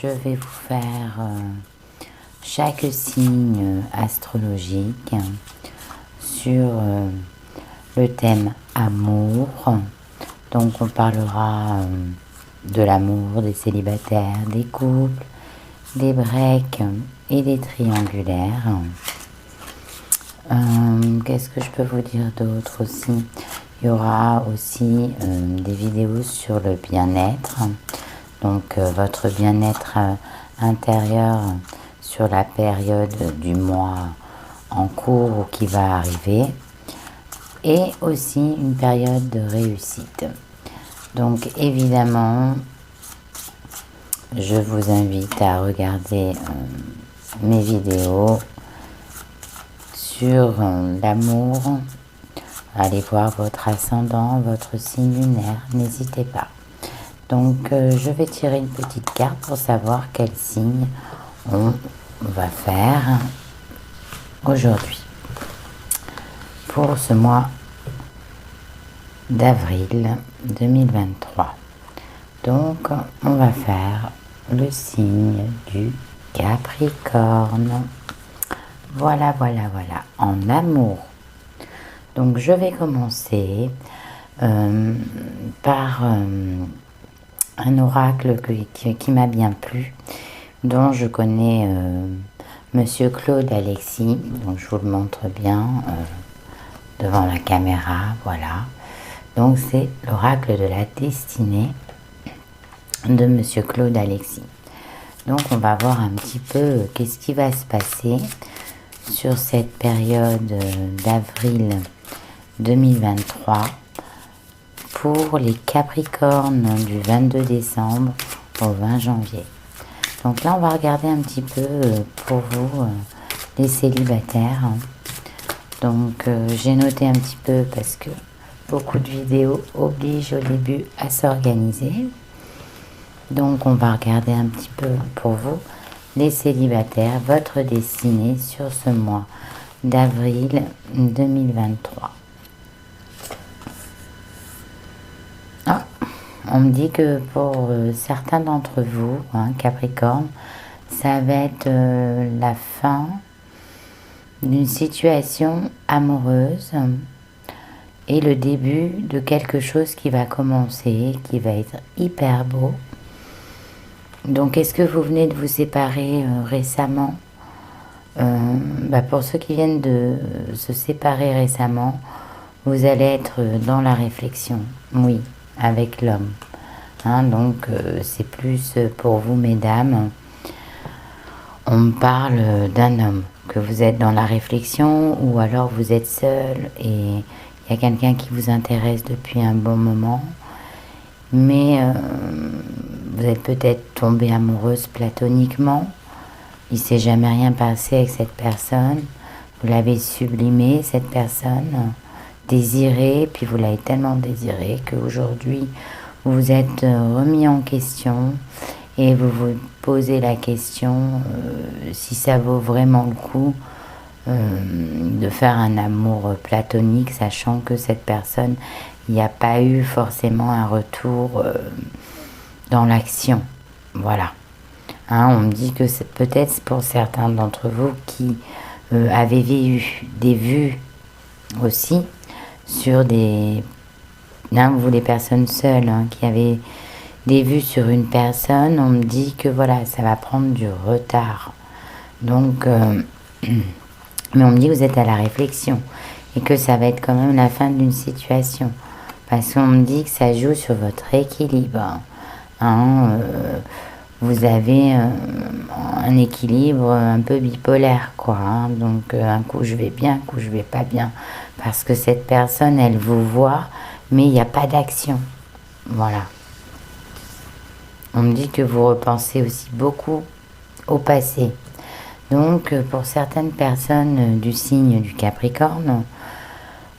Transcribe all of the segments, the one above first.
je vais vous faire chaque signe astrologique sur le thème amour. Donc on parlera de l'amour, des célibataires, des couples, des breaks et des triangulaires. Qu'est-ce que je peux vous dire d'autre aussi? Il y aura aussi des vidéos sur le bien-être, donc votre bien-être intérieur sur la période du mois en cours ou qui va arriver, et aussi une période de réussite. Donc évidemment, je vous invite à regarder mes vidéos sur l'amour. Allez voir votre ascendant, votre signe lunaire, n'hésitez pas. Donc je vais tirer une petite carte pour savoir quel signe on va faire aujourd'hui pour ce mois d'avril 2023. Donc on va faire le signe du Capricorne. Voilà, en amour. Donc je vais commencer par un oracle qui m'a bien plu, dont je connais Monsieur Claude Alexis. Donc je vous le montre bien devant la caméra, voilà. Donc c'est l'oracle de la destinée de Monsieur Claude Alexis. Donc on va voir un petit peu qu'est-ce qui va se passer sur cette période d'avril 2023 pour les Capricornes du 22 décembre au 20 janvier. Donc là, on va regarder un petit peu pour vous, les célibataires. Donc j'ai noté un petit peu parce que beaucoup de vidéos obligent au début à s'organiser. Donc on va regarder un petit peu pour vous, les célibataires, votre destinée sur ce mois d'avril 2023. On me dit que pour certains d'entre vous, Capricorne, ça va être la fin d'une situation amoureuse et le début de quelque chose qui va commencer, qui va être hyper beau. Donc, est-ce que vous venez de vous séparer récemment? Pour ceux qui viennent de se séparer récemment, vous allez être dans la réflexion, oui, avec l'homme. Donc, c'est plus pour vous, mesdames. On me parle d'un homme, que vous êtes dans la réflexion ou alors vous êtes seul et il y a quelqu'un qui vous intéresse depuis un bon moment. Mais vous êtes peut-être tombée amoureuse platoniquement. Il ne s'est jamais rien passé avec cette personne. Vous l'avez sublimée, cette personne, désirée, puis vous l'avez tellement désirée qu'aujourd'hui, vous vous êtes remis en question et vous vous posez la question si ça vaut vraiment le coup de faire un amour platonique, sachant que cette personne, il n'y a pas eu forcément un retour dans l'action. Voilà. On me dit que c'est peut-être pour certains d'entre vous qui avaient eu des vues aussi sur des... vous les personnes seules qui avaient des vues sur une personne, on me dit que voilà, ça va prendre du retard. Donc, mais on me dit que vous êtes à la réflexion et que ça va être quand même la fin d'une situation. Parce qu'on me dit que ça joue sur votre équilibre. Vous avez un équilibre un peu bipolaire, quoi. Donc, un coup je vais bien, un coup je vais pas bien. Parce que cette personne, elle vous voit, mais il n'y a pas d'action. Voilà. On me dit que vous repensez aussi beaucoup au passé. Donc, pour certaines personnes du signe du Capricorne,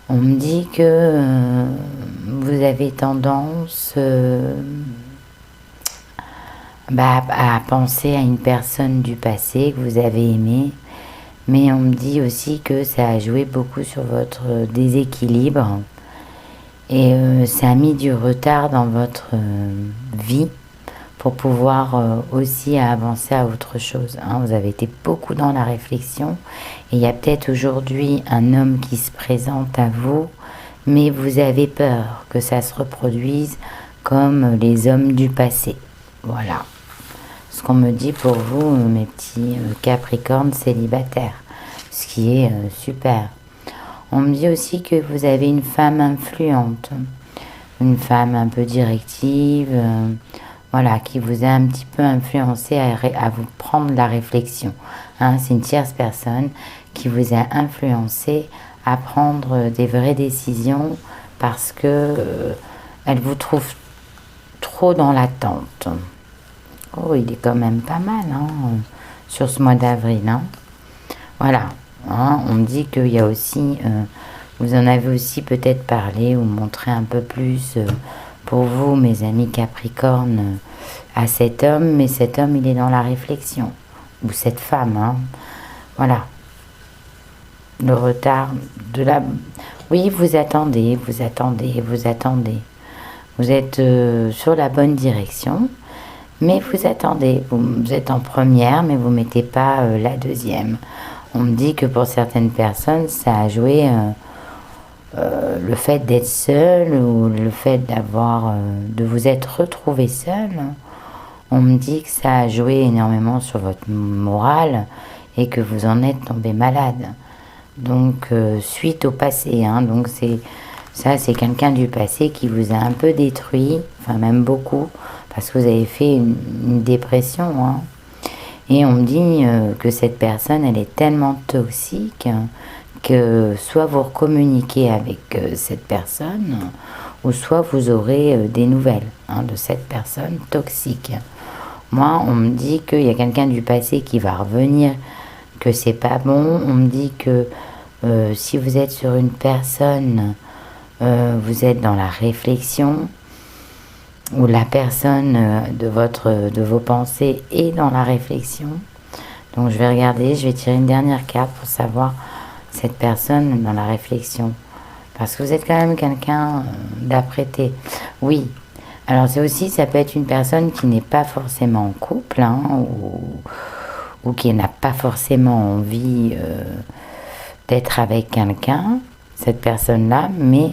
on me dit que vous avez tendance à penser à une personne du passé que vous avez aimée. Mais on me dit aussi que ça a joué beaucoup sur votre déséquilibre. Et ça a mis du retard dans votre vie pour pouvoir aussi avancer à autre chose. Hein. Vous avez été beaucoup dans la réflexion et il y a peut-être aujourd'hui un homme qui se présente à vous, mais vous avez peur que ça se reproduise comme les hommes du passé. Voilà ce qu'on me dit pour vous, mes petits Capricornes célibataires, ce qui est super. On me dit aussi que vous avez une femme influente, une femme un peu directive, voilà, qui vous a un petit peu influencé à vous prendre la réflexion. Hein, c'est une tierce personne qui vous a influencé à prendre des vraies décisions parce que elle vous trouve trop dans l'attente. Oh, il est quand même pas mal hein, sur ce mois d'avril. Hein. Voilà, hein, on me dit qu'il y a aussi, vous en avez aussi peut-être parlé ou montré un peu plus pour vous, mes amis Capricorne, à cet homme, mais cet homme, il est dans la réflexion, ou cette femme. Hein. Voilà, le retard de la... Oui, vous attendez, vous attendez, vous attendez. Vous êtes sur la bonne direction. Mais vous attendez, vous êtes en première, mais vous ne mettez pas la deuxième. On me dit que pour certaines personnes, ça a joué le fait d'être seul ou le fait de vous être retrouvé seul. On me dit que ça a joué énormément sur votre morale et que vous en êtes tombé malade. Donc, suite au passé, hein, donc c'est quelqu'un du passé qui vous a un peu détruit, enfin même beaucoup, parce que vous avez fait une dépression. Hein. Et on me dit que cette personne, elle est tellement toxique que soit vous recommuniquez avec cette personne, ou soit vous aurez des nouvelles hein, de cette personne toxique. Moi, on me dit qu'il y a quelqu'un du passé qui va revenir, que c'est pas bon. On me dit que si vous êtes sur une personne, vous êtes dans la réflexion, où la personne de vos pensées est dans la réflexion. Donc je vais regarder, je vais tirer une dernière carte pour savoir cette personne dans la réflexion. Parce que vous êtes quand même quelqu'un d'apprêté. Oui, alors c'est aussi, ça peut être une personne qui n'est pas forcément en couple, hein, ou qui n'a pas forcément envie d'être avec quelqu'un, cette personne-là, mais...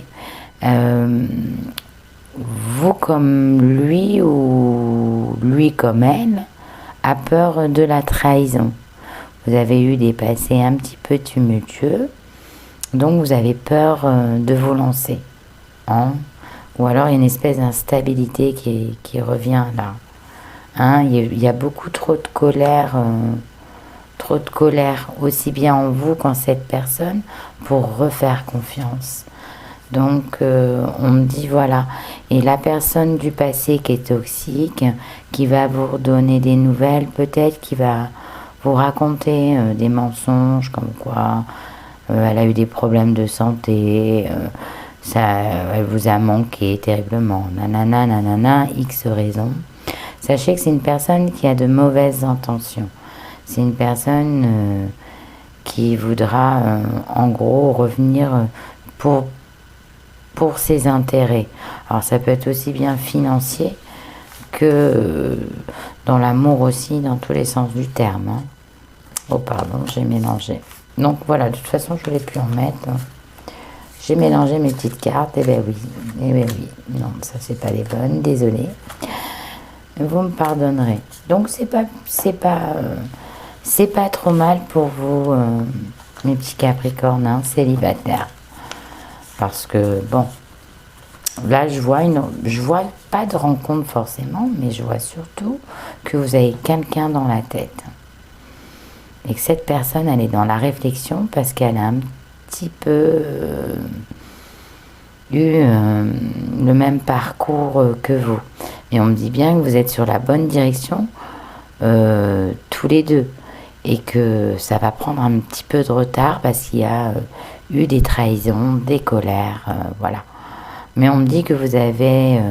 vous comme lui ou lui comme elle a peur de la trahison. Vous avez eu des passés un petit peu tumultueux, donc vous avez peur de vous lancer. Hein? Ou alors il y a une espèce d'instabilité qui revient là. Hein? Il y a beaucoup trop de colère aussi bien en vous qu'en cette personne pour refaire confiance. Donc, on me dit, voilà, et la personne du passé qui est toxique, qui va vous redonner des nouvelles, peut-être qui va vous raconter des mensonges, comme quoi elle a eu des problèmes de santé, elle vous a manqué terriblement, nanana, nanana, X raisons. Sachez que c'est une personne qui a de mauvaises intentions. C'est une personne qui voudra, en gros, revenir pour ses intérêts. Alors ça peut être aussi bien financier que dans l'amour aussi, dans tous les sens du terme. Hein. Oh pardon, j'ai mélangé. Donc voilà, de toute façon je voulais plus en mettre. J'ai mélangé mes petites cartes, et ben oui, non, ça c'est pas les bonnes, désolée. Vous me pardonnerez. Donc c'est pas trop mal pour vous, mes petits Capricornes, hein, célibataires. Parce que, bon, là, je vois pas de rencontre forcément, mais je vois surtout que vous avez quelqu'un dans la tête. Et que cette personne, elle est dans la réflexion parce qu'elle a un petit peu eu le même parcours que vous. Mais on me dit bien que vous êtes sur la bonne direction, tous les deux. Et que ça va prendre un petit peu de retard parce qu'il y a... eu des trahisons, des colères, voilà. Mais on me dit que vous avez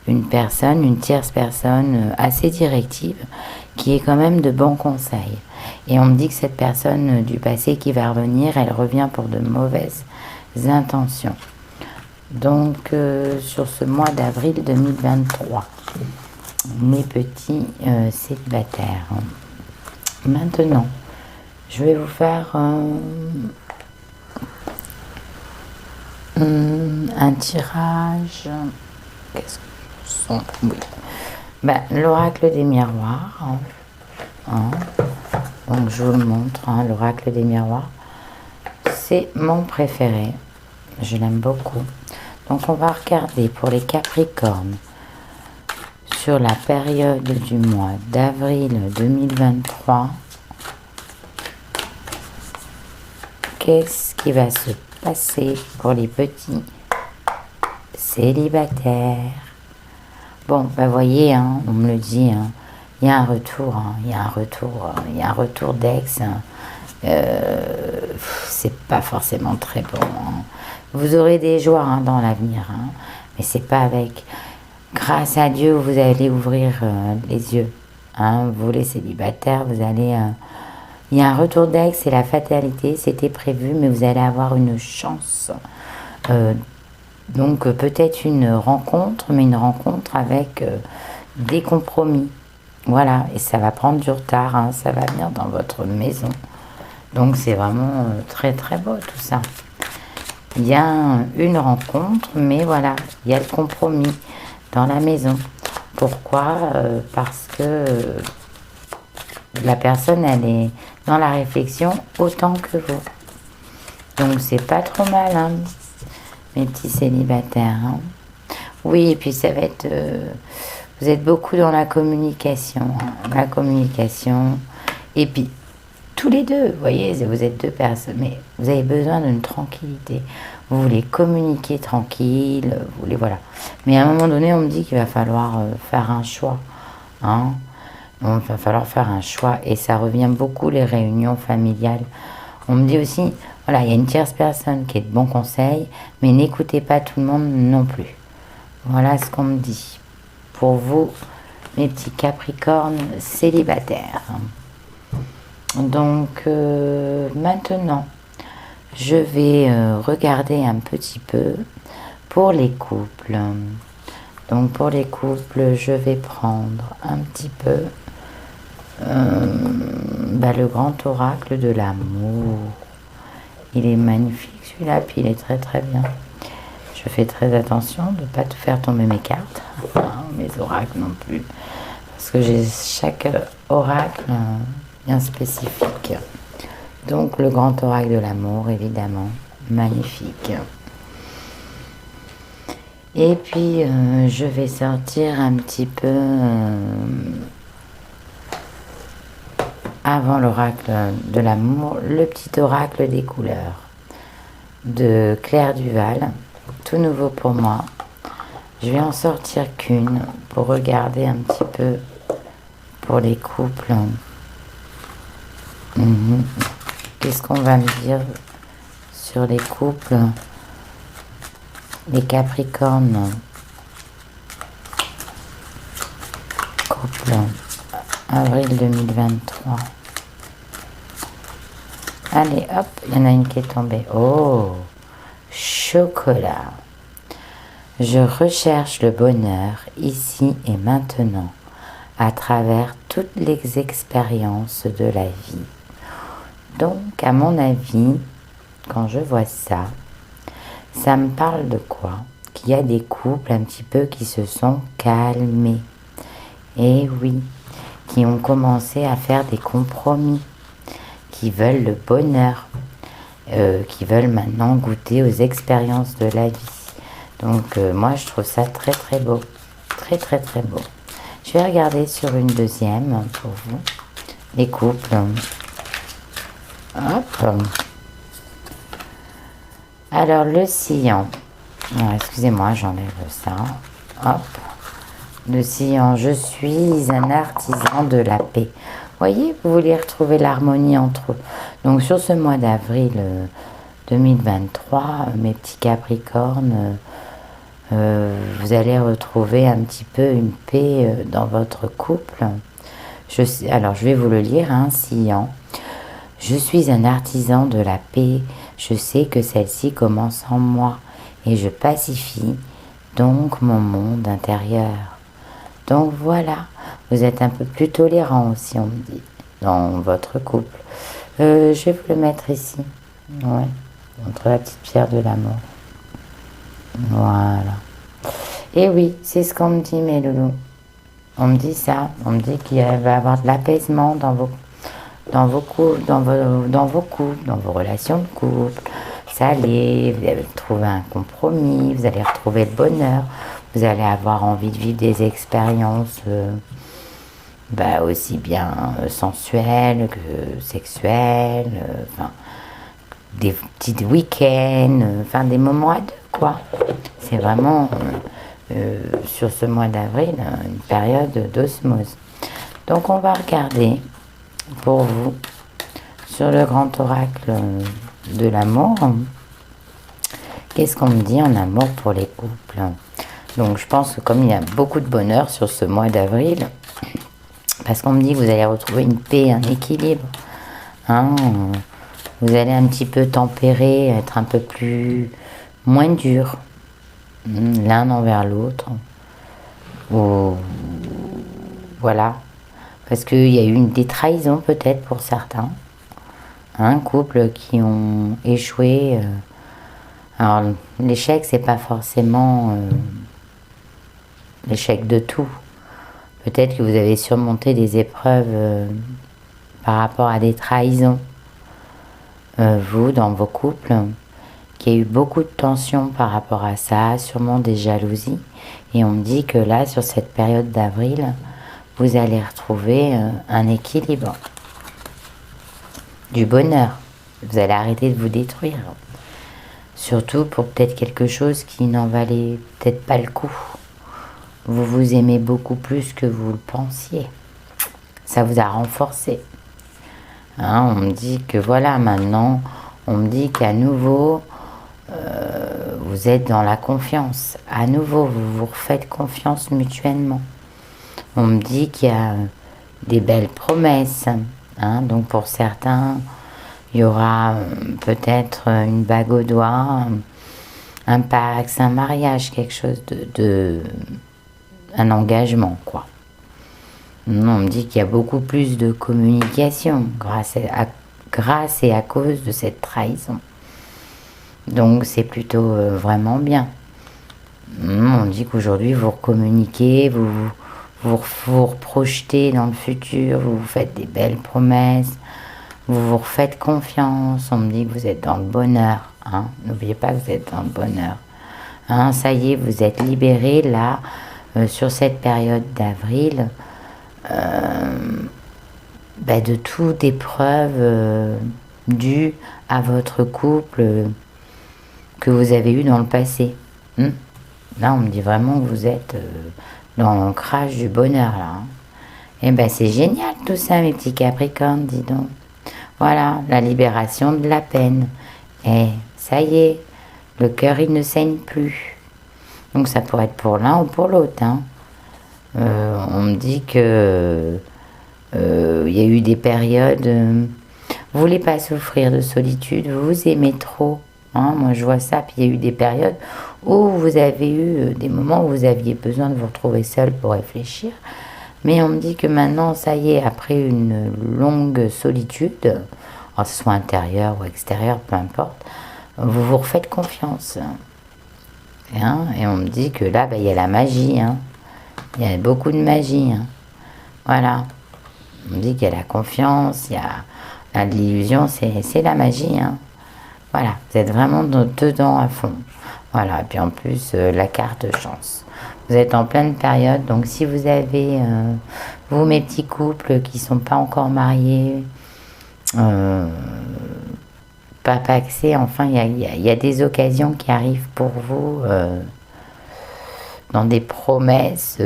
une tierce personne assez directive, qui est quand même de bons conseils. Et on me dit que cette personne du passé qui va revenir, elle revient pour de mauvaises intentions. Donc, sur ce mois d'avril 2023. mes petits célibataires. Maintenant, je vais vous faire un tirage. Qu'est-ce que ce sont? Oui. Ben, l'oracle des miroirs. Donc je vous le montre, l'oracle des miroirs. C'est mon préféré. Je l'aime beaucoup. Donc on va regarder pour les Capricornes sur la période du mois d'avril 2023. Qu'est-ce qui va se passer pour les petits célibataires? Bon, bah voyez, on me le dit, il y a un retour, il y a un retour d'ex. C'est pas forcément très bon. Vous aurez des joies dans l'avenir, mais c'est pas avec. Grâce à Dieu, vous allez ouvrir les yeux. Vous les célibataires, vous allez. Il y a un retour d'ex, c'est la fatalité, c'était prévu, mais vous allez avoir une chance. Donc peut-être une rencontre, mais une rencontre avec des compromis. Voilà, et ça va prendre du retard, ça va venir dans votre maison. Donc c'est vraiment très très beau tout ça. Il y a une rencontre, mais voilà, il y a le compromis dans la maison. Pourquoi? Parce que la personne, elle est dans la réflexion autant que vous. Donc c'est pas trop mal, mes petits célibataires. Oui, et puis ça va être... vous êtes beaucoup dans la communication. La communication. Et puis, tous les deux, vous voyez, vous êtes deux personnes, mais vous avez besoin d'une tranquillité. Vous voulez communiquer tranquille, vous voulez, voilà. Mais à un moment donné, on me dit qu'il va falloir faire un choix. Il va falloir faire un choix et ça revient beaucoup les réunions familiales. On me dit aussi, voilà, il y a une tierce personne qui est de bons conseils, mais n'écoutez pas tout le monde non plus. Voilà ce qu'on me dit. Pour vous, mes petits Capricornes célibataires. Donc, maintenant, je vais regarder un petit peu pour les couples. Donc, pour les couples, je vais prendre un petit peu le grand oracle de l'amour. Il est magnifique celui-là, puis il est très très bien. Je fais très attention de ne pas tout faire tomber mes cartes, mes oracles non plus, parce que j'ai chaque oracle bien spécifique. Donc le grand oracle de l'amour, évidemment, magnifique. Et puis je vais sortir un petit peu avant l'oracle de l'amour, le petit oracle des couleurs de Claire Duval, tout nouveau pour moi. Je vais en sortir qu'une pour regarder un petit peu pour les couples. Qu'est-ce qu'on va me dire sur les couples? Les Capricornes. Couple avril 2023. Allez, hop, il y en a une qui est tombée. Oh, chocolat. Je recherche le bonheur ici et maintenant à travers toutes les expériences de la vie. Donc, à mon avis, quand je vois ça, ça me parle de quoi? Qu'il y a des couples un petit peu qui se sont calmés. Et oui, qui ont commencé à faire des compromis, qui veulent le bonheur, qui veulent maintenant goûter aux expériences de la vie. Donc moi je trouve ça très très beau, très très très beau. Je vais regarder sur une deuxième pour vous, les couples. Hop. Alors le sillon, excusez-moi j'enlève ça, hop. Le sillon, je suis un artisan de la paix. Voyez, vous voulez retrouver l'harmonie entre eux. Donc sur ce mois d'avril 2023, mes petits Capricornes, vous allez retrouver un petit peu une paix dans votre couple. Alors je vais vous le lire, sillon. Je suis un artisan de la paix. Je sais que celle-ci commence en moi et je pacifie donc mon monde intérieur. Donc voilà, vous êtes un peu plus tolérant aussi, on me dit, dans votre couple. Je vais vous le mettre ici, ouais, entre la petite pierre de l'amour. Voilà. Et oui, c'est ce qu'on me dit, mes loulous. On me dit ça, on me dit qu'il va y avoir de l'apaisement dans vos couples, dans vos relations de couple. Ça allait, vous allez trouver un compromis, vous allez retrouver le bonheur, vous allez avoir envie de vivre des expériences aussi bien sensuelles que sexuelles, enfin, des petits week-ends, enfin des moments à deux, quoi. C'est vraiment, sur ce mois d'avril, une période d'osmose. Donc on va regarder pour vous sur le grand oracle de l'amour. Qu'est-ce qu'on me dit en amour pour les couples? Donc je pense que comme il y a beaucoup de bonheur sur ce mois d'avril, parce qu'on me dit que vous allez retrouver une paix, un équilibre, hein, vous allez un petit peu tempérer, être un peu moins dur, l'un envers l'autre. Voilà, parce qu'il y a eu des trahisons peut-être pour certains, un couple qui ont échoué. Alors l'échec, c'est pas forcément l'échec de tout. Peut-être que vous avez surmonté des épreuves par rapport à des trahisons, vous, dans vos couples, qu'il y a eu beaucoup de tensions par rapport à ça, sûrement des jalousies. Et on me dit que là, sur cette période d'avril, vous allez retrouver un équilibre, du bonheur. Vous allez arrêter de vous détruire. Surtout pour peut-être quelque chose qui n'en valait peut-être pas le coup. Vous vous aimez beaucoup plus que vous le pensiez. Ça vous a renforcé. Hein, on me dit que voilà, maintenant, on me dit qu'à nouveau, vous êtes dans la confiance. À nouveau, vous vous refaites confiance mutuellement. On me dit qu'il y a des belles promesses. Hein, donc pour certains, il y aura peut-être une bague au doigt, un pax, un mariage, quelque chose un engagement, quoi. On me dit qu'il y a beaucoup plus de communication grâce et à cause de cette trahison. Donc c'est plutôt vraiment bien. On dit qu'aujourd'hui vous communiquez, vous projetez dans le futur, vous vous faites des belles promesses, vous vous refaites confiance. On me dit que vous êtes dans le bonheur. Hein. N'oubliez pas que vous êtes dans le bonheur. Hein, ça y est, vous êtes libérés là, sur cette période d'avril, de toute épreuve due à votre couple que vous avez eu dans le passé. Là, on me dit vraiment que vous êtes dans l'ancrage du bonheur, là. Hein. Et c'est génial tout ça, mes petits Capricornes, dis donc. Voilà, la libération de la peine. Et ça y est, le cœur, il ne saigne plus. Donc ça pourrait être pour l'un ou pour l'autre. Hein. On me dit que il y a eu des périodes... vous voulez pas souffrir de solitude, vous vous aimez trop. Hein, moi, je vois ça. Puis il y a eu des périodes où vous avez eu des moments où vous aviez besoin de vous retrouver seul pour réfléchir. Mais on me dit que maintenant, ça y est, après une longue solitude, que ce soit intérieure ou extérieure, peu importe, vous vous refaites confiance. Hein, et on me dit que là, il y a la magie. Hein. Il y a beaucoup de magie. Hein. Voilà. On me dit qu'il y a la confiance, il y a de l'illusion, c'est la magie. Hein. Voilà, vous êtes vraiment dedans à fond. Voilà, et puis en plus, la carte chance. Vous êtes en pleine période, donc si vous avez, vous, mes petits couples qui ne sont pas encore mariés, pas paxés, enfin, il y a des occasions qui arrivent pour vous dans des promesses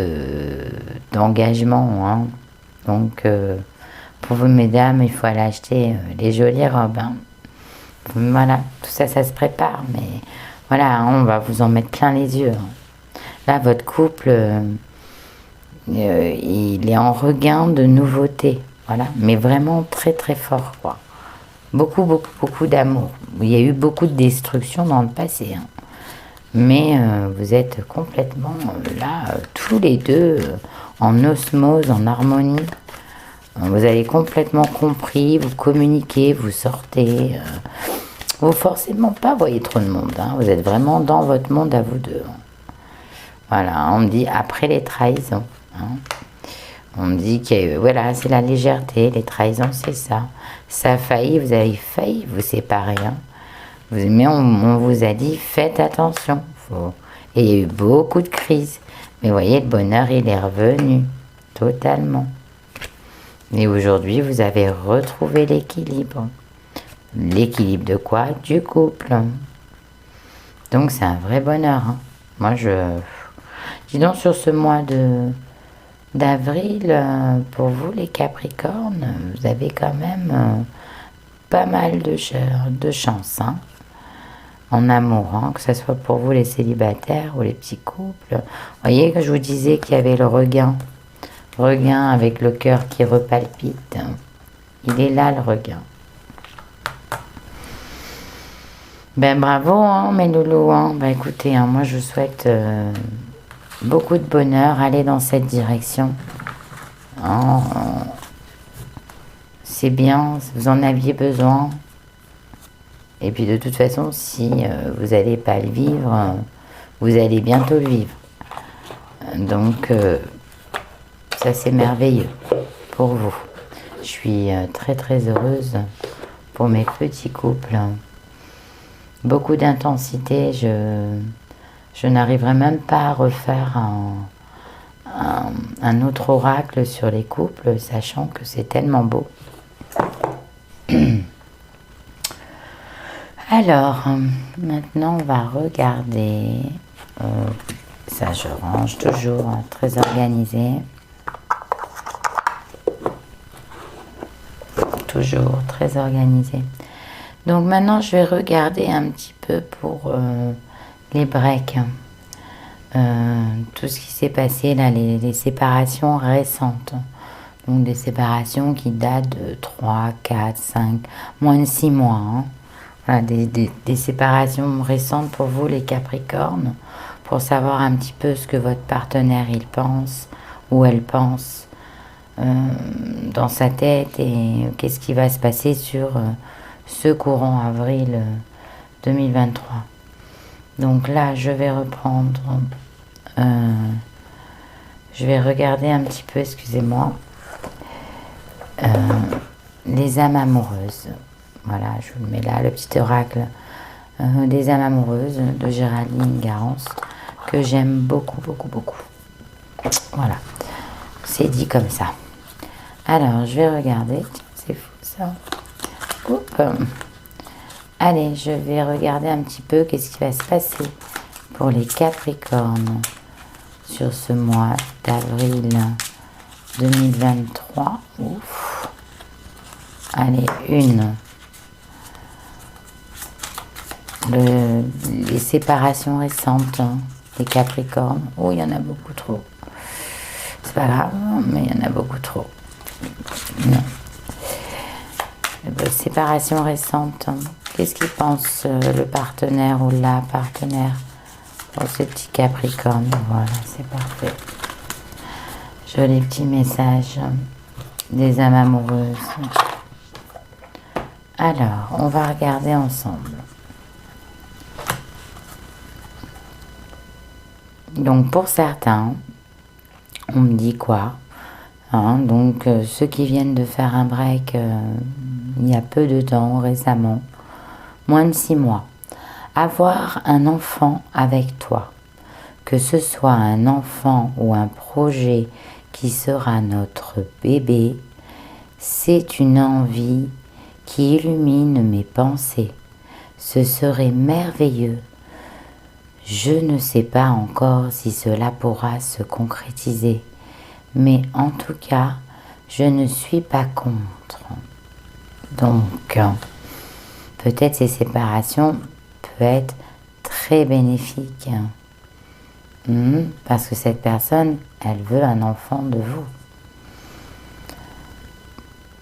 d'engagement. Hein. Donc, pour vous, mesdames, il faut aller acheter les jolies robes. Hein. Voilà, tout ça, ça se prépare, mais voilà, hein, on va vous en mettre plein les yeux. Hein. Là, votre couple, il est en regain de nouveautés, voilà, mais vraiment très très fort, quoi. Beaucoup, beaucoup, beaucoup d'amour. Il y a eu beaucoup de destruction dans le passé, hein. Mais vous êtes complètement là, tous les deux, en osmose, en harmonie. Vous avez complètement compris, vous communiquez, vous sortez. Vous forcément pas voyez trop de monde. Hein. Vous êtes vraiment dans votre monde à vous deux. Voilà, on me dit après les trahisons. Hein. On me dit que voilà, c'est la légèreté, les trahisons, c'est ça. Ça a failli, vous avez failli vous séparer. Hein. Mais on vous a dit, faites attention. Et il y a eu beaucoup de crises. Mais vous voyez, le bonheur, il est revenu. Totalement. Et aujourd'hui, vous avez retrouvé l'équilibre. L'équilibre de quoi? Du couple. Donc, c'est un vrai bonheur. Hein. Moi, dis donc, sur ce mois d'avril, pour vous, les Capricornes, vous avez quand même pas mal de chance. Hein. En amour, hein, que ce soit pour vous les célibataires ou les petits couples. Vous voyez que je vous disais qu'il y avait le regain avec le cœur qui repalpite. Il est là le regain. Ben bravo hein, mes loulous. Hein. Ben écoutez, hein, moi je vous souhaite beaucoup de bonheur. Allez dans cette direction. Hein, c'est bien, vous en aviez besoin. Et puis de toute façon, si vous n'allez pas le vivre, vous allez bientôt le vivre. Donc, ça c'est merveilleux pour vous. Je suis très très heureuse pour mes petits couples. Beaucoup d'intensité, je n'arriverai même pas à refaire un autre oracle sur les couples, sachant que c'est tellement beau. Alors, maintenant on va regarder, ça je range toujours, hein, très organisé, toujours très organisé. Donc maintenant je vais regarder un petit peu pour les breaks, tout ce qui s'est passé là, les séparations récentes. Donc des séparations qui datent de 3, 4, 5, moins de 6 mois, hein. Voilà, des séparations récentes pour vous les Capricornes, pour savoir un petit peu ce que votre partenaire il pense ou elle pense dans sa tête et qu'est-ce qui va se passer sur ce courant avril 2023. Donc là je vais reprendre, je vais regarder un petit peu, excusez-moi, les âmes amoureuses. Voilà, je vous le mets là, le petit oracle des âmes amoureuses de Géraldine Garance, que j'aime beaucoup, beaucoup, beaucoup. Voilà, c'est dit comme ça. Alors, je vais regarder, c'est fou ça. Oups. Allez, je vais regarder un petit peu qu'est-ce qui va se passer pour les Capricornes sur ce mois d'avril 2023. Ouf. Allez, les séparations récentes, hein, les Capricornes. Oh, il y en a beaucoup trop. C'est pas grave, mais il y en a beaucoup trop. Non. Séparation récente. Hein. Qu'est-ce qu'il pense le partenaire ou la partenaire pour ce petit Capricorne? Voilà, c'est parfait. Joli petit message des âmes amoureuses. Alors, on va regarder ensemble. Donc pour certains, on me dit quoi hein, donc ceux qui viennent de faire un break il y a peu de temps, récemment, moins de 6 mois, avoir un enfant avec toi, que ce soit un enfant ou un projet qui sera notre bébé, c'est une envie qui illumine mes pensées. Ce serait merveilleux. Je ne sais pas encore si cela pourra se concrétiser, mais en tout cas, je ne suis pas contre. Donc, peut-être ces séparations peuvent être très bénéfiques, parce que cette personne, elle veut un enfant de vous.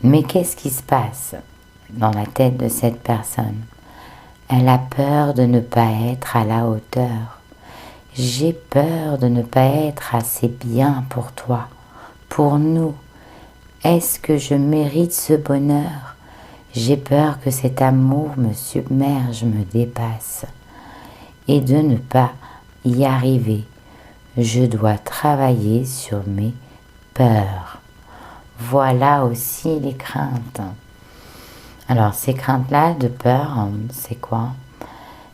Mais qu'est-ce qui se passe dans la tête de cette personne? Elle a peur de ne pas être à la hauteur. J'ai peur de ne pas être assez bien pour toi. pour nous. Est-ce que je mérite ce bonheur? J'ai peur que cet amour me submerge, me dépasse. Et de ne pas y arriver, je dois travailler sur mes peurs. Voilà aussi les craintes. Alors ces craintes-là de peur, c'est quoi?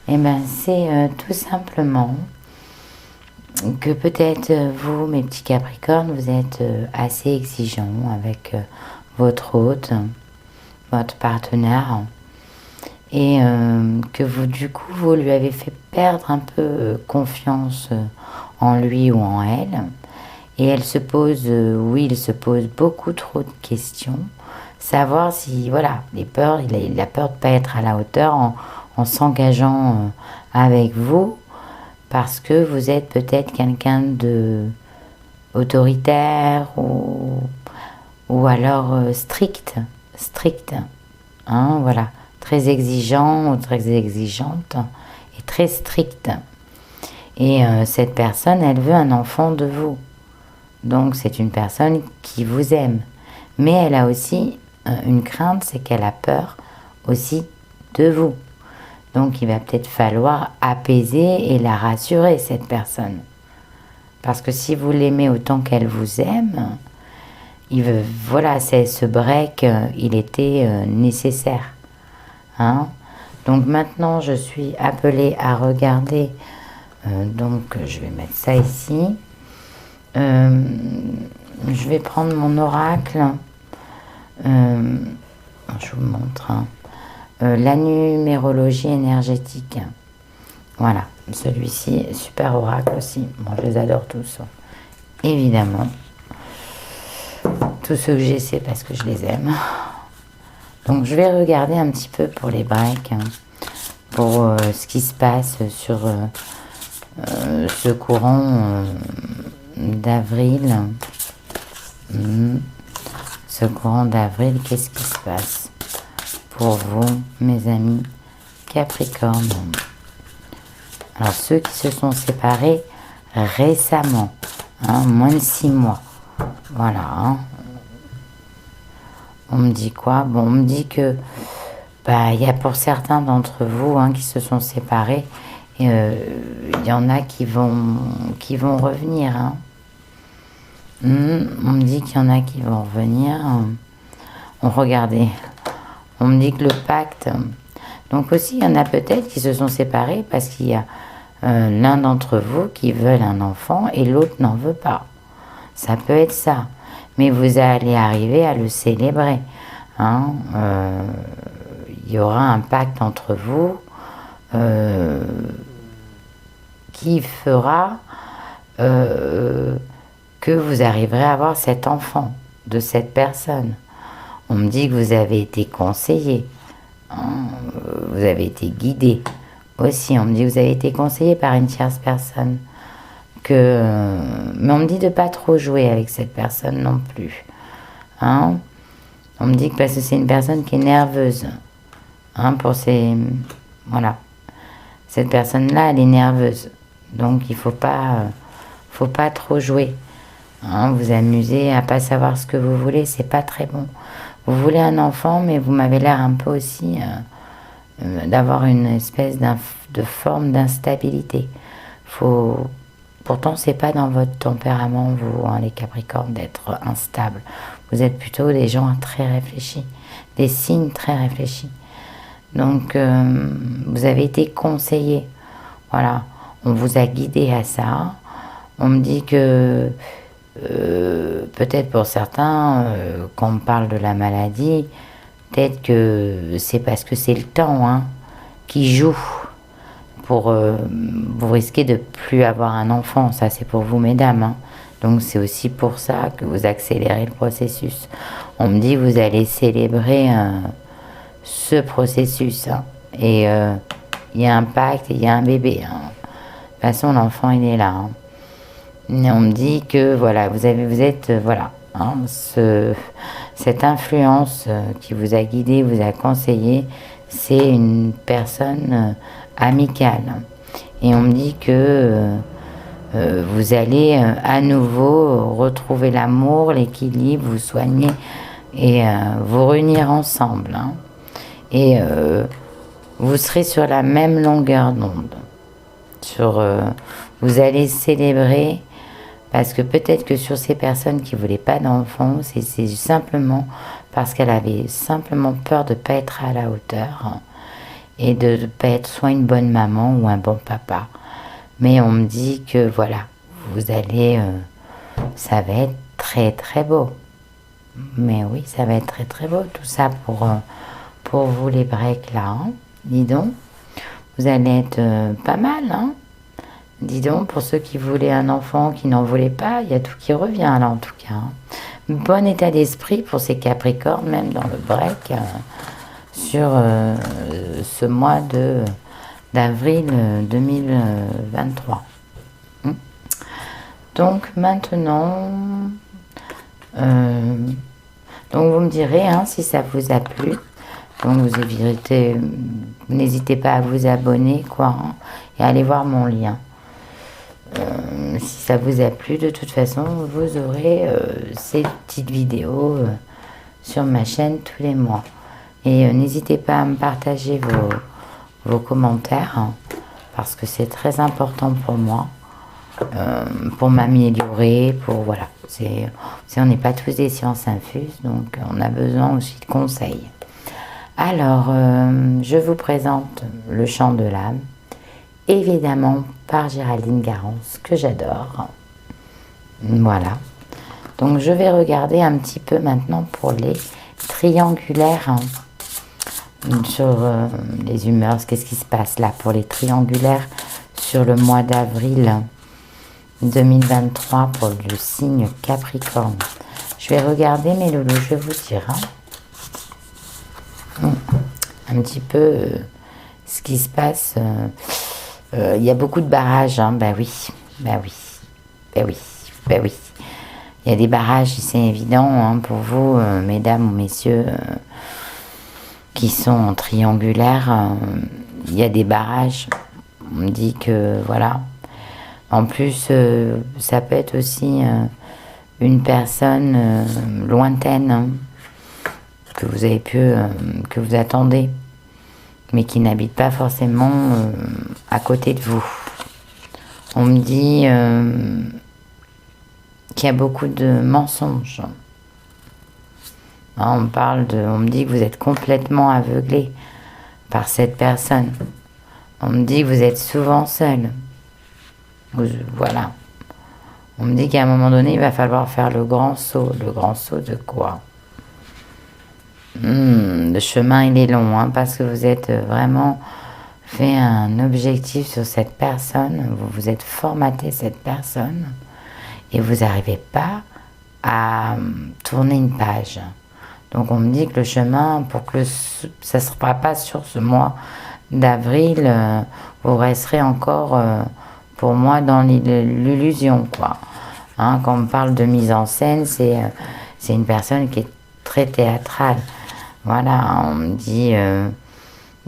Eh bien c'est tout simplement que peut-être vous, mes petits Capricornes, vous êtes assez exigeants avec votre hôte, votre partenaire, et que vous, du coup, vous lui avez fait perdre un peu confiance en lui ou en elle, et elle se pose, oui, il se pose beaucoup trop de questions, savoir si, voilà, les peurs, il a peur de ne pas être à la hauteur en s'engageant avec vous, parce que vous êtes peut-être quelqu'un de autoritaire ou alors strict, hein, voilà, très exigeant ou très exigeante et très strict. Et cette personne, elle veut un enfant de vous. Donc c'est une personne qui vous aime. Mais elle a aussi une crainte, c'est qu'elle a peur aussi de vous. Donc il va peut-être falloir apaiser et la rassurer, cette personne. Parce que si vous l'aimez autant qu'elle vous aime, voilà, ce break, il était nécessaire. Hein? Donc maintenant, je suis appelée à regarder. Donc je vais mettre ça ici. Je vais prendre mon oracle. Je vous montre. Hein. La numérologie énergétique. Voilà, celui-ci, super oracle aussi. Bon, je les adore tous. Évidemment. Tous ceux que j'ai, c'est parce que je les aime. Donc, je vais regarder un petit peu pour les breaks, hein, pour ce qui se passe sur ce courant d'avril. Ce courant d'avril, qu'est-ce qui se passe pour vous, mes amis Capricorne? Alors, ceux qui se sont séparés récemment, hein, moins de 6 mois. Voilà. Hein. On me dit quoi? Bon, on me dit que il y a pour certains d'entre vous hein, qui se sont séparés, il y en a qui vont revenir. Hein. On me dit qu'il y en a qui vont revenir. Regardez. On me dit que le pacte... Donc aussi, il y en a peut-être qui se sont séparés parce qu'il y a l'un d'entre vous qui veut un enfant et l'autre n'en veut pas. Ça peut être ça. Mais vous allez arriver à le célébrer. Hein. Il y aura un pacte entre vous qui fera que vous arriverez à avoir cet enfant de cette personne. On me dit que vous avez été conseillé. Hein. Vous avez été guidé. Aussi, on me dit que vous avez été conseillé par une tierce personne. Mais on me dit de ne pas trop jouer avec cette personne non plus. Hein? On me dit que parce que c'est une personne qui est nerveuse. Hein, voilà. Cette personne-là, elle est nerveuse. Donc, il ne faut pas trop jouer. Hein, vous amuser à pas savoir ce que vous voulez, c'est pas très bon. Vous voulez un enfant, mais vous m'avez l'air un peu aussi d'avoir une espèce de forme d'instabilité. Pourtant, c'est pas dans votre tempérament, vous, hein, les Capricornes, d'être instable. Vous êtes plutôt des gens très réfléchis, des signes très réfléchis. Donc, vous avez été conseillé. Voilà, on vous a guidé à ça. On me dit que peut-être pour certains, quand on parle de la maladie, peut-être que c'est parce que c'est le temps hein, qui joue. Vous risquez de plus avoir un enfant, ça c'est pour vous mesdames. Hein. Donc c'est aussi pour ça que vous accélérez le processus. On me dit que vous allez célébrer ce processus. Hein. Et il y a un pacte et il y a un bébé. Hein. De toute façon l'enfant il est là. Hein. Et on me dit que voilà, vous êtes voilà, hein, cette influence qui vous a guidé, vous a conseillé, c'est une personne amicale. Et on me dit que vous allez à nouveau retrouver l'amour, l'équilibre, vous soigner et vous réunir ensemble. Hein. Et vous serez sur la même longueur d'onde. Vous allez célébrer, parce que peut-être que sur ces personnes qui ne voulaient pas d'enfants, c'est simplement parce qu'elle avait simplement peur de ne pas être à la hauteur, hein, et de ne pas être soit une bonne maman ou un bon papa. Mais on me dit que voilà, vous allez, ça va être très très beau. Mais oui, ça va être très très beau tout ça pour vous les breaks là. Hein. Dis donc, vous allez être pas mal. Hein. Dis donc, pour ceux qui voulaient un enfant, qui n'en voulaient pas, il y a tout qui revient là en tout cas. Hein. Bon état d'esprit pour ces Capricornes, même dans le break, sur ce mois d'avril 2023. Donc maintenant, donc vous me direz hein, si ça vous a plu. Donc n'hésitez pas à vous abonner quoi, hein, et à aller voir mon lien. Si ça vous a plu, de toute façon, vous aurez ces petites vidéos sur ma chaîne tous les mois. Et n'hésitez pas à me partager vos commentaires, hein, parce que c'est très important pour moi, pour m'améliorer, pour voilà. On n'est pas tous des sciences infuses, donc on a besoin aussi de conseils. Alors, je vous présente Le Chant de l'âme, évidemment par Géraldine Garance, que j'adore. Voilà. Donc, je vais regarder un petit peu maintenant pour les triangulaires, hein, sur les humeurs. Qu'est-ce qui se passe là pour les triangulaires sur le mois d'avril 2023 pour le signe Capricorne. Je vais regarder mes loulous, je vais vous dire. Hein. Un petit peu ce qui se passe. Il y a beaucoup de barrages. Hein. Ben oui, ben oui, ben oui, ben oui. Il y a des barrages, c'est évident hein, pour vous, mesdames ou messieurs, qui sont triangulaires. Il y a des barrages. On me dit que voilà. En plus, ça peut être aussi une personne lointaine hein, que vous avez que vous attendez, mais qui n'habite pas forcément à côté de vous. On me dit qu'il y a beaucoup de mensonges. On me dit que vous êtes complètement aveuglé par cette personne. On me dit que vous êtes souvent seul. Voilà. On me dit qu'à un moment donné, il va falloir faire le grand saut. Le grand saut de quoi? Le chemin, il est long, hein, parce que vous êtes vraiment fait un objectif sur cette personne. Vous vous êtes formaté cette personne et vous n'arrivez pas à tourner une page. Donc, on me dit que le chemin, pour que ça ne sera pas sur ce mois d'avril, vous resterez encore... pour moi, dans l'illusion, quoi. Hein, quand on me parle de mise en scène, c'est une personne qui est très théâtrale. Voilà, on me dit,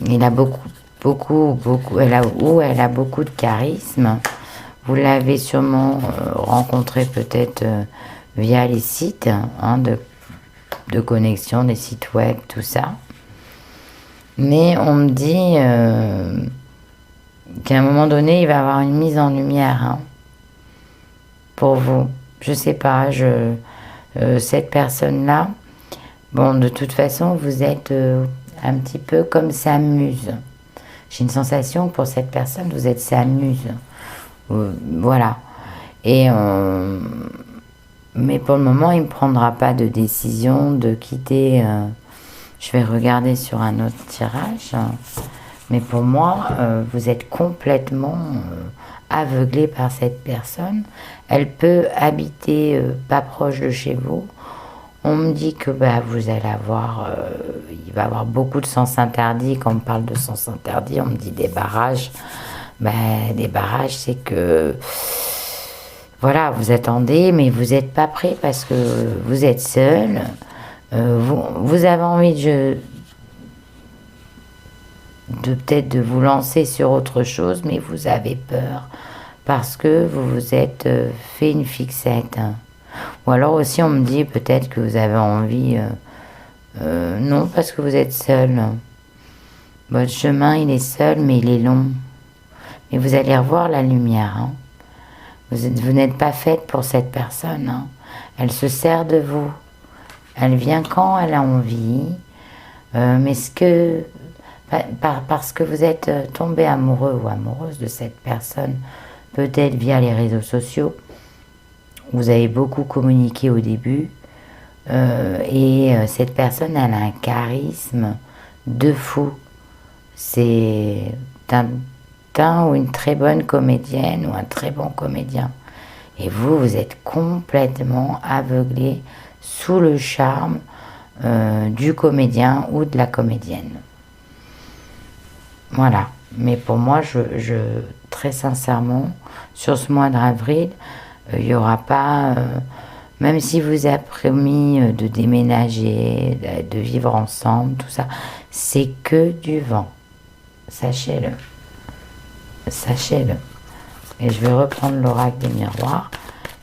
il a beaucoup, elle a beaucoup de charisme. Vous l'avez sûrement rencontré peut-être via les sites hein, de connexion, des sites web, tout ça. Mais on me dit... qu'à un moment donné, il va y avoir une mise en lumière hein, pour vous. Je sais pas, cette personne-là, bon, de toute façon, vous êtes un petit peu comme sa muse. J'ai une sensation que pour cette personne, vous êtes sa muse. Voilà. Et mais pour le moment, il ne prendra pas de décision de quitter. Je vais regarder sur un autre tirage. Mais pour moi, vous êtes complètement aveuglé par cette personne. Elle peut habiter pas proche de chez vous. On me dit que vous allez avoir... il va y avoir beaucoup de sens interdits. Quand on me parle de sens interdits, on me dit des barrages. Des barrages, c'est que... Voilà, vous attendez, mais vous n'êtes pas prêt parce que vous êtes seul. Vous avez envie peut-être de vous lancer sur autre chose, mais vous avez peur parce que vous vous êtes fait une fixette. Ou alors aussi on me dit peut-être que vous avez envie, non parce que vous êtes seul. Votre chemin il est seul mais il est long. Mais vous allez revoir la lumière. Hein. Vous n'êtes pas faite pour cette personne. Hein. Elle se sert de vous. Elle vient quand elle a envie. Mais parce que vous êtes tombé amoureux ou amoureuse de cette personne, peut-être via les réseaux sociaux, vous avez beaucoup communiqué au début, cette personne, elle a un charisme de fou. C'est ou une très bonne comédienne ou un très bon comédien. Et vous, vous êtes complètement aveuglé sous le charme du comédien ou de la comédienne. Voilà. Mais pour moi, très sincèrement, sur ce mois d'avril, il n'y aura pas, même si vous avez promis de déménager, de vivre ensemble, tout ça, c'est que du vent. Sachez-le. Sachez-le. Et je vais reprendre l'oracle des miroirs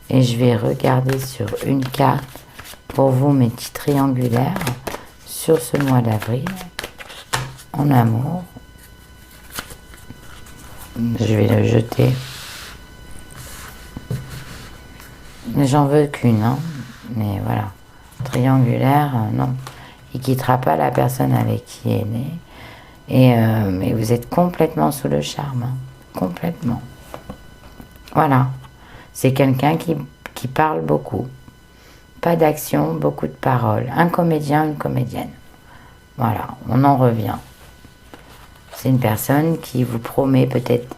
et je vais regarder sur une carte pour vous mes petits triangulaires sur ce mois d'avril en amour. Je vais le jeter. J'en veux qu'une, hein. Mais voilà. Triangulaire, non. Il quittera pas la personne avec qui il est né. Mais vous êtes complètement sous le charme. Hein. Complètement. Voilà. C'est quelqu'un qui parle beaucoup. Pas d'action, beaucoup de paroles. Un comédien, une comédienne. Voilà, on en revient. C'est une personne qui vous promet peut-être,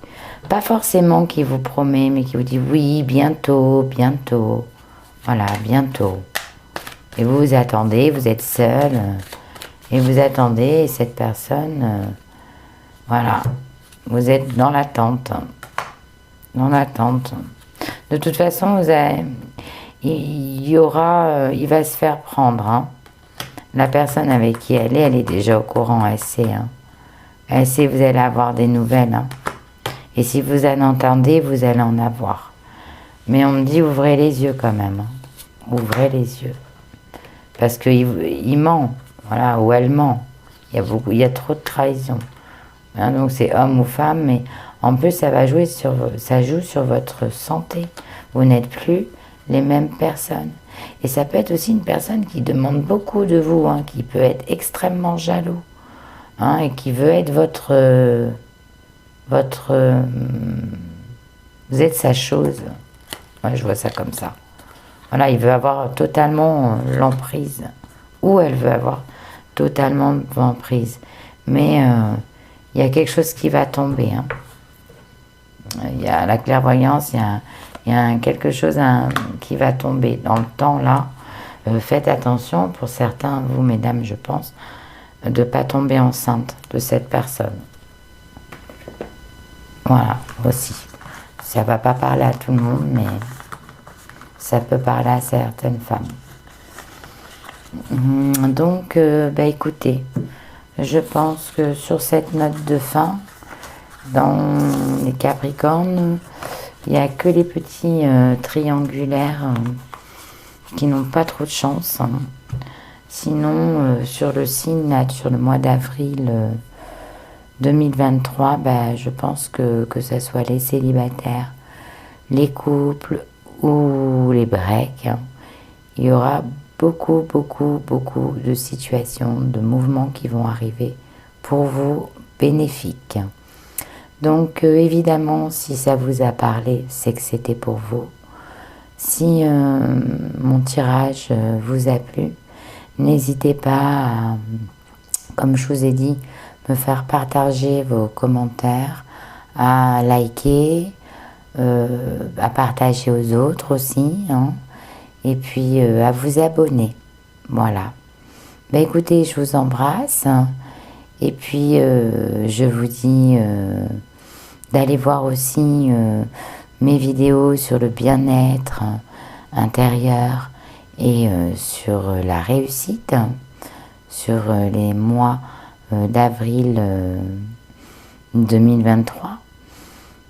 pas forcément qui vous promet, mais qui vous dit oui, bientôt, bientôt. Voilà, bientôt. Et vous vous attendez, vous êtes seul, et vous attendez, et cette personne, voilà, vous êtes dans l'attente. Dans l'attente. De toute façon, il va se faire prendre. Hein. La personne avec qui elle est déjà au courant, elle sait. Hein. Elle sait, vous allez avoir des nouvelles. Hein. Et si vous en entendez, vous allez en avoir. Mais on me dit, ouvrez les yeux quand même. Hein. Ouvrez les yeux. Parce qu'il ment. Voilà, ou elle ment. Il y a trop de trahison. Hein, donc c'est homme ou femme, mais en plus ça joue sur votre santé. Vous n'êtes plus les mêmes personnes. Et ça peut être aussi une personne qui demande beaucoup de vous, hein, qui peut être extrêmement jaloux, hein, et qui veut être vous êtes sa chose. Ouais, je vois ça comme ça. Voilà, il veut avoir totalement l'emprise, ou elle veut avoir totalement l'emprise. Mais il y a quelque chose qui va tomber. Hein. Il y a la clairvoyance, il y a quelque chose qui va tomber dans le temps là. Faites attention, pour certains, vous mesdames, je pense, de ne pas tomber enceinte de cette personne. Voilà, aussi. Ça ne va pas parler à tout le monde, mais ça peut parler à certaines femmes. Donc, écoutez, je pense que sur cette note de fin, dans les Capricornes, il n'y a que les petits triangulaires qui n'ont pas trop de chance. Hein. Sinon, sur le signe, là, sur le mois d'avril 2023, je pense que ce soit les célibataires, les couples ou les breaks, hein, il y aura beaucoup de situations, de mouvements qui vont arriver pour vous bénéfiques. Donc évidemment, si ça vous a parlé, c'est que c'était pour vous. Si mon tirage vous a plu, n'hésitez pas à, comme je vous ai dit, me faire partager vos commentaires, à liker, à partager aux autres aussi, hein, et puis à vous abonner. Voilà. Écoutez, je vous embrasse, hein, et puis je vous dis d'aller voir aussi mes vidéos sur le bien-être intérieur et sur la réussite, hein, sur les mois d'avril 2023.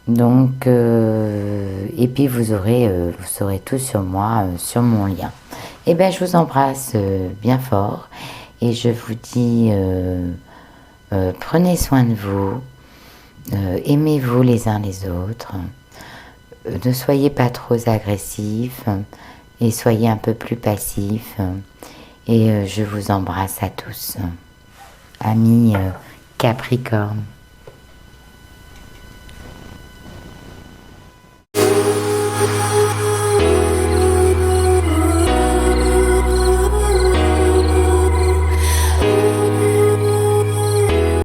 Donc, et puis vous saurez tout sur moi, sur mon lien. Et bien, je vous embrasse bien fort et je vous dis, prenez soin de vous, aimez-vous les uns les autres, ne soyez pas trop agressifs et soyez un peu plus passifs. Et je vous embrasse à tous, amis Capricorne.